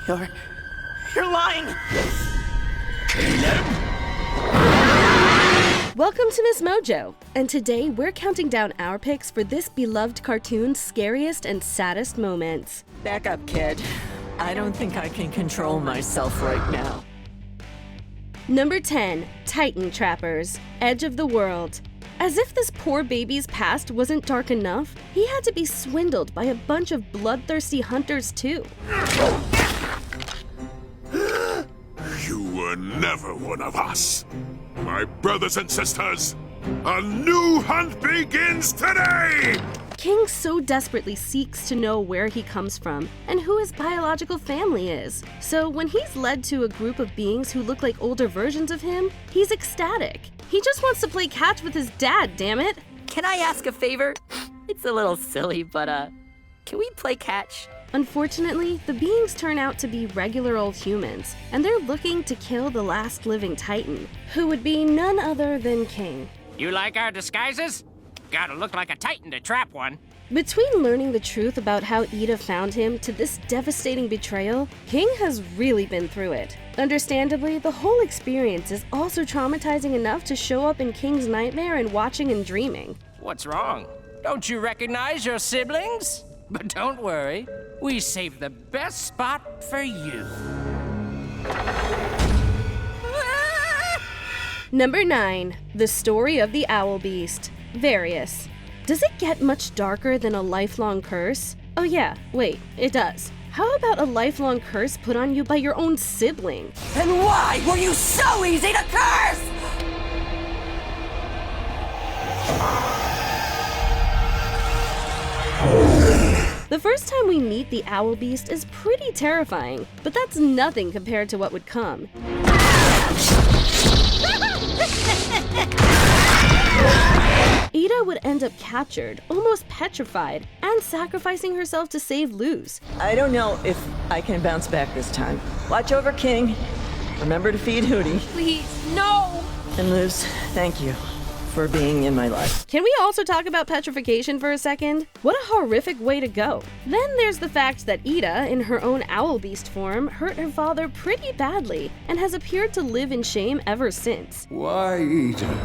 You're lying! Welcome to MsMojo, and today we're counting down our picks for this beloved cartoon's scariest and saddest moments. Back up, kid. I don't think I can control myself right now. Number 10, Titan Trappers, Edge of the World. As if this poor baby's past wasn't dark enough, he had to be swindled by a bunch of bloodthirsty hunters too. You were never one of us. My brothers and sisters, a new hunt begins today! King so desperately seeks to know where he comes from and who his biological family is. So when he's led to a group of beings who look like older versions of him, he's ecstatic. He just wants to play catch with his dad, damn it! Can I ask a favor? It's a little silly, but can we play catch? Unfortunately, the beings turn out to be regular old humans, and they're looking to kill the last living Titan, who would be none other than King. You like our disguises? Gotta look like a Titan to trap one. Between learning the truth about how Ida found him to this devastating betrayal, King has really been through it. Understandably, the whole experience is also traumatizing enough to show up in King's nightmare and watching and dreaming. What's wrong? Don't you recognize your siblings? But don't worry, we saved the best spot for you. Number 9, The Story of the Owl Beast, Various. Does it get much darker than a lifelong curse? Oh yeah, wait, it does. How about a lifelong curse put on you by your own sibling? And why were you so easy to curse? The first time we meet the Owl Beast is pretty terrifying, but that's nothing compared to what would come. Ida would end up captured, almost petrified, and sacrificing herself to save Luz. I don't know if I can bounce back this time. Watch over King. Remember to feed Hootie. Please, no! And Luz, thank you for being in my life. Can we also talk about petrification for a second? What a horrific way to go. Then there's the fact that Ida, in her own owl beast form, hurt her father pretty badly and has appeared to live in shame ever since. Why, Ida?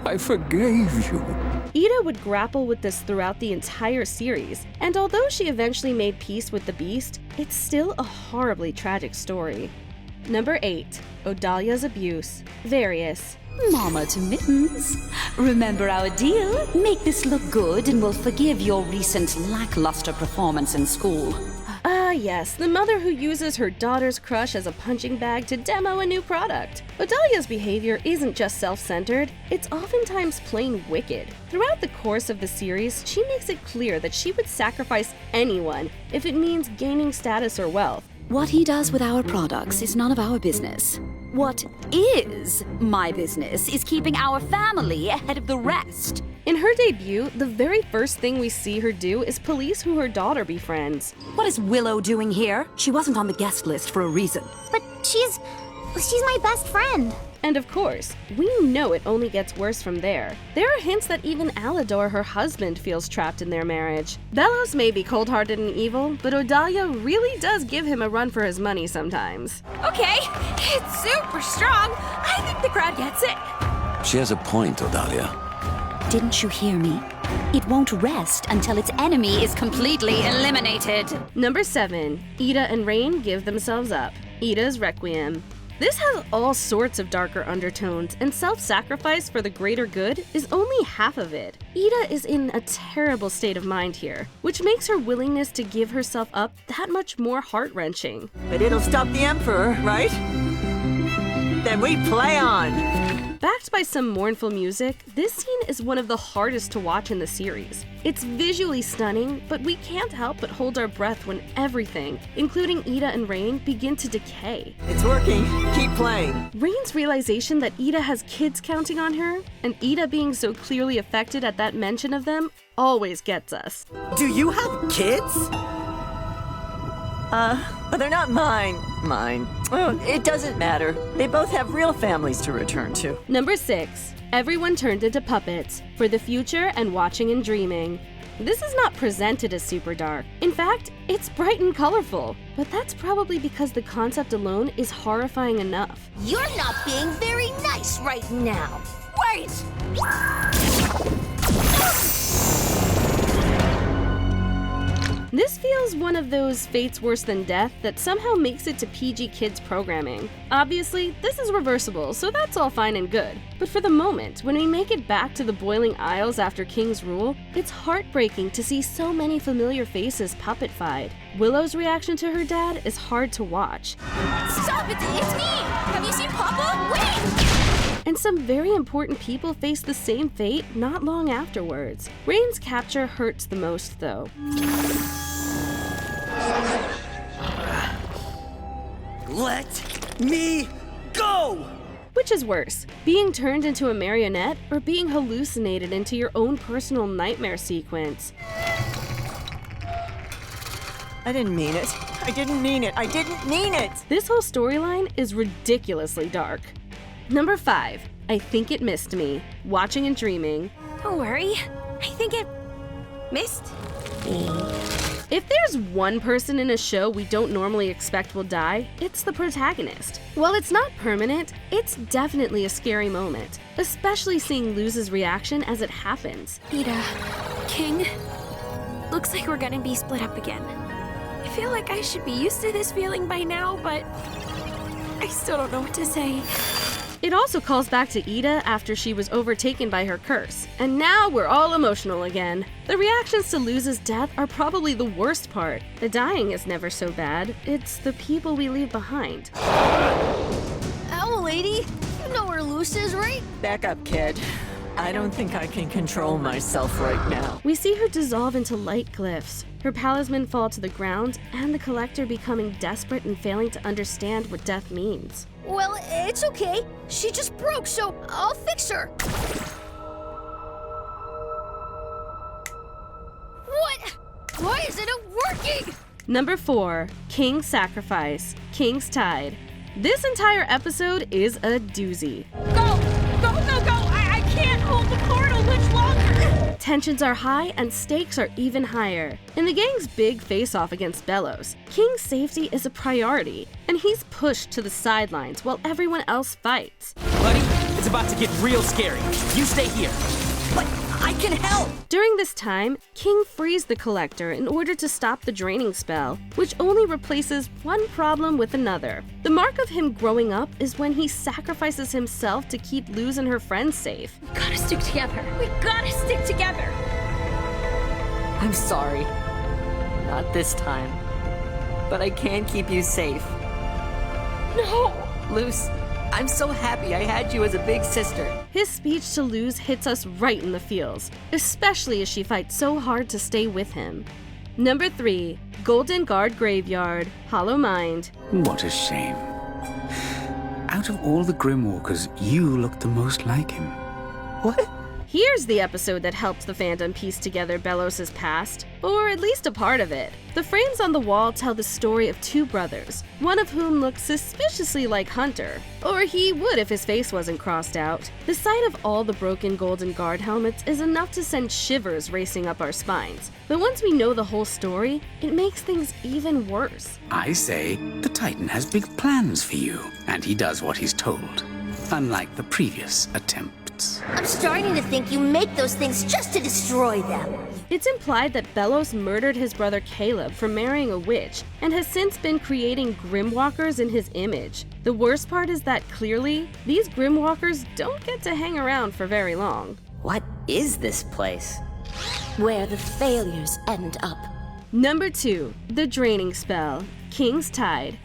I forgave you. Ida would grapple with this throughout the entire series, and although she eventually made peace with the beast, it's still a horribly tragic story. Number 8, Odalia's Abuse, Various. Mama to Mittens. Remember our deal? Make this look good and we'll forgive your recent lackluster performance in school. Yes, the mother who uses her daughter's crush as a punching bag to demo a new product. Odalia's behavior isn't just self-centered, it's oftentimes plain wicked. Throughout the course of the series, she makes it clear that she would sacrifice anyone if it means gaining status or wealth. What he does with our products is none of our business. What is my business is keeping our family ahead of the rest. In her debut, the very first thing we see her do is police who her daughter befriends. What is Willow doing here? She wasn't on the guest list for a reason. But she's my best friend. And of course, we know it only gets worse from there. There are hints that even Alador, her husband, feels trapped in their marriage. Belos may be cold-hearted and evil, but Odalia really does give him a run for his money sometimes. Okay, it's super strong. I think the crowd gets it. She has a point, Odalia. Didn't you hear me? It won't rest until its enemy is completely eliminated. Number 7, Ida and Rain give themselves up. Aas Requiem. This has all sorts of darker undertones, and self-sacrifice for the greater good is only half of it. Ida is in a terrible state of mind here, which makes her willingness to give herself up that much more heart-wrenching. But it'll stop the Emperor, right? Then we play on! Backed by some mournful music, this scene is one of the hardest to watch in the series. It's visually stunning, but we can't help but hold our breath when everything, including Ida and Rain, begin to decay. It's working. Keep playing. Rain's realization that Ida has kids counting on her, and Ida being so clearly affected at that mention of them, always gets us. Do you have kids? But they're not mine. Oh, it doesn't matter. They both have real families to return to. Number 6. Everyone turned into puppets, for the future and watching and dreaming. This is not presented as super dark. In fact, it's bright and colorful. But that's probably because the concept alone is horrifying enough. You're not being very nice right now. Wait! This feels one of those fates worse than death that somehow makes it to PG Kids programming. Obviously, this is reversible, so that's all fine and good. But for the moment, when we make it back to the Boiling Isles after King's rule, it's heartbreaking to see so many familiar faces puppetified. Willow's reaction to her dad is hard to watch. Stop it! It's me! Have you seen Papa? Wait! And some very important people face the same fate not long afterwards. Rain's capture hurts the most, though. Let me go! Which is worse, being turned into a marionette or being hallucinated into your own personal nightmare sequence? I didn't mean it. I didn't mean it. I didn't mean it! This whole storyline is ridiculously dark. Number 5, I Think It Missed Me, Watching and Dreaming. Don't worry. I think it missed me. If there's one person in a show we don't normally expect will die, it's the protagonist. While it's not permanent, it's definitely a scary moment, especially seeing Luz's reaction as it happens. Ida, King, looks like we're gonna be split up again. I feel like I should be used to this feeling by now, but I still don't know what to say. It also calls back to Ida after she was overtaken by her curse, and now we're all emotional again. The reactions to Luz's death are probably the worst part. The dying is never so bad, it's the people we leave behind. Owl lady, you know where Luz is, right? Back up, kid. I don't think I can control myself right now. We see her dissolve into light glyphs, her talisman fall to the ground, and the collector becoming desperate and failing to understand what death means. Well, it's okay. She just broke, so I'll fix her. What? Why isn't it working? Number 4, King's Sacrifice, King's Tide. This entire episode is a doozy. Go! Go, go, go! I can't hold the portal much longer! Tensions are high and stakes are even higher. In the gang's big face-off against Bellows, King's safety is a priority, and he's pushed to the sidelines while everyone else fights. Buddy, it's about to get real scary. You stay here. But I can help! During this time, King frees the Collector in order to stop the draining spell, which only replaces one problem with another. The mark of him growing up is when he sacrifices himself to keep Luz and her friends safe. We gotta stick together. We gotta stick together. I'm sorry. Not this time. But I can keep you safe. No! Luz, I'm so happy I had you as a big sister. His speech to Luz hits us right in the feels, especially as she fights so hard to stay with him. Number 3, Golden Guard Graveyard, Hollow Mind. What a shame. Out of all the Grimwalkers, you look the most like him. What? Here's the episode that helped the fandom piece together Bellows' past, or at least a part of it. The frames on the wall tell the story of 2 brothers, one of whom looks suspiciously like Hunter, or he would if his face wasn't crossed out. The sight of all the broken Golden Guard helmets is enough to send shivers racing up our spines. But once we know the whole story, it makes things even worse. I say, the Titan has big plans for you, and he does what he's told, unlike the previous attempts. I'm starting to think you make those things just to destroy them. It's implied that Bellows murdered his brother Caleb for marrying a witch and has since been creating Grimwalkers in his image. The worst part is that clearly, these Grimwalkers don't get to hang around for very long. What is this place? Where the failures end up. Number 2, The Draining Spell, King's Tide.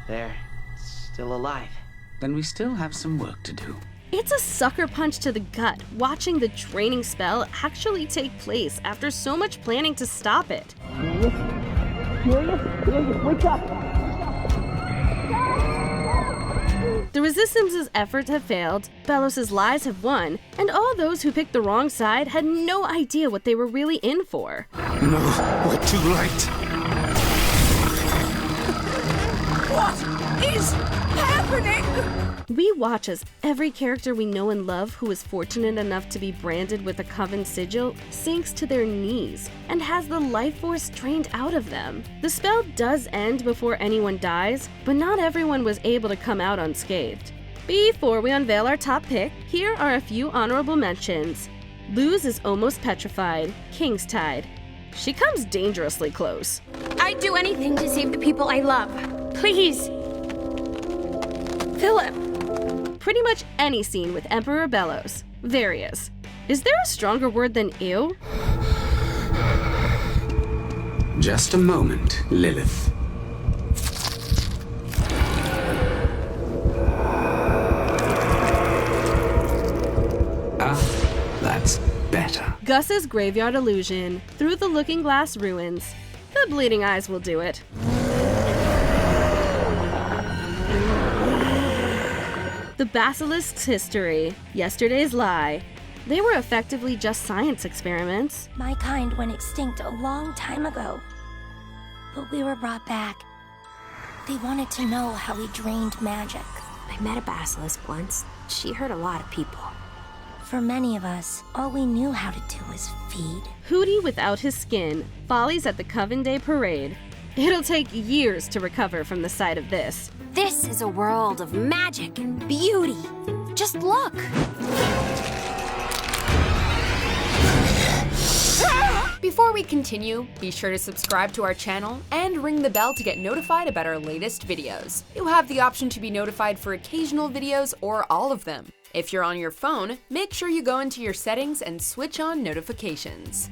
There. Still alive. Then we still have some work to do. It's a sucker punch to the gut watching the draining spell actually take place after so much planning to stop it. Wake up! The Resistance's efforts have failed, Bellows' lies have won, and all those who picked the wrong side had no idea what they were really in for. No, we're too late. What is happening? We watch as every character we know and love who is fortunate enough to be branded with a Coven sigil sinks to their knees and has the life force drained out of them. The spell does end before anyone dies, but not everyone was able to come out unscathed. Before we unveil our top pick, here are a few honorable mentions. Luz is almost petrified, King's Tide. She comes dangerously close. I'd do anything to save the people I love. Please. Philip. Pretty much any scene with Emperor Bellows. Various. Is there a stronger word than ew? Just a moment, Lilith. That's better. Gus's Graveyard Illusion. Through the Looking Glass Ruins. The bleeding eyes will do it. The Basilisk's History. Yesterday's Lie. They were effectively just science experiments. My kind went extinct a long time ago, but we were brought back. They wanted to know how we drained magic. I met a basilisk once. She hurt a lot of people. For many of us, all we knew how to do was feed. Hootie Without His Skin. Follies at the Coven Day Parade. It'll take years to recover from the sight of this. This is a world of magic and beauty. Just look. Before we continue, be sure to subscribe to our channel and ring the bell to get notified about our latest videos. You have the option to be notified for occasional videos or all of them. If you're on your phone, make sure you go into your settings and switch on notifications.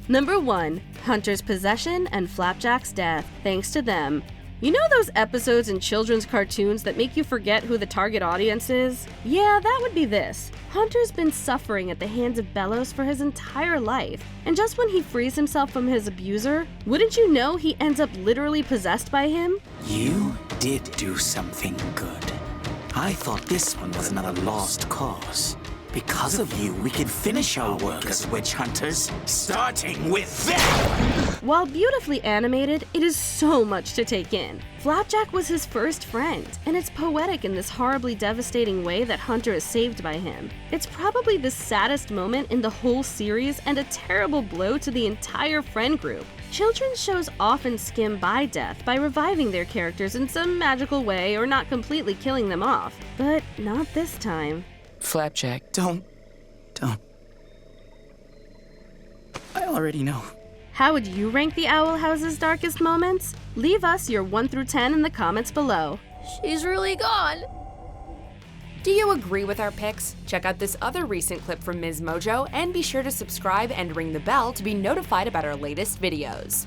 Number 1. Hunter's Possession and Flapjack's Death. Thanks to them. You know those episodes in children's cartoons that make you forget who the target audience is? Yeah, that would be this. Hunter's been suffering at the hands of Bellows for his entire life, and just when he frees himself from his abuser, wouldn't you know he ends up literally possessed by him? You did do something good. I thought this one was another lost cause. Because of you, we can finish our work as witch hunters, starting with them! While beautifully animated, it is so much to take in. Flapjack was his first friend, and it's poetic in this horribly devastating way that Hunter is saved by him. It's probably the saddest moment in the whole series and a terrible blow to the entire friend group. Children's shows often skim by death by reviving their characters in some magical way or not completely killing them off, but not this time. Flapjack. Don't. I already know. How would you rank the Owl House's darkest moments? Leave us your 1 through 10 in the comments below. She's really gone. Do you agree with our picks? Check out this other recent clip from MsMojo and be sure to subscribe and ring the bell to be notified about our latest videos.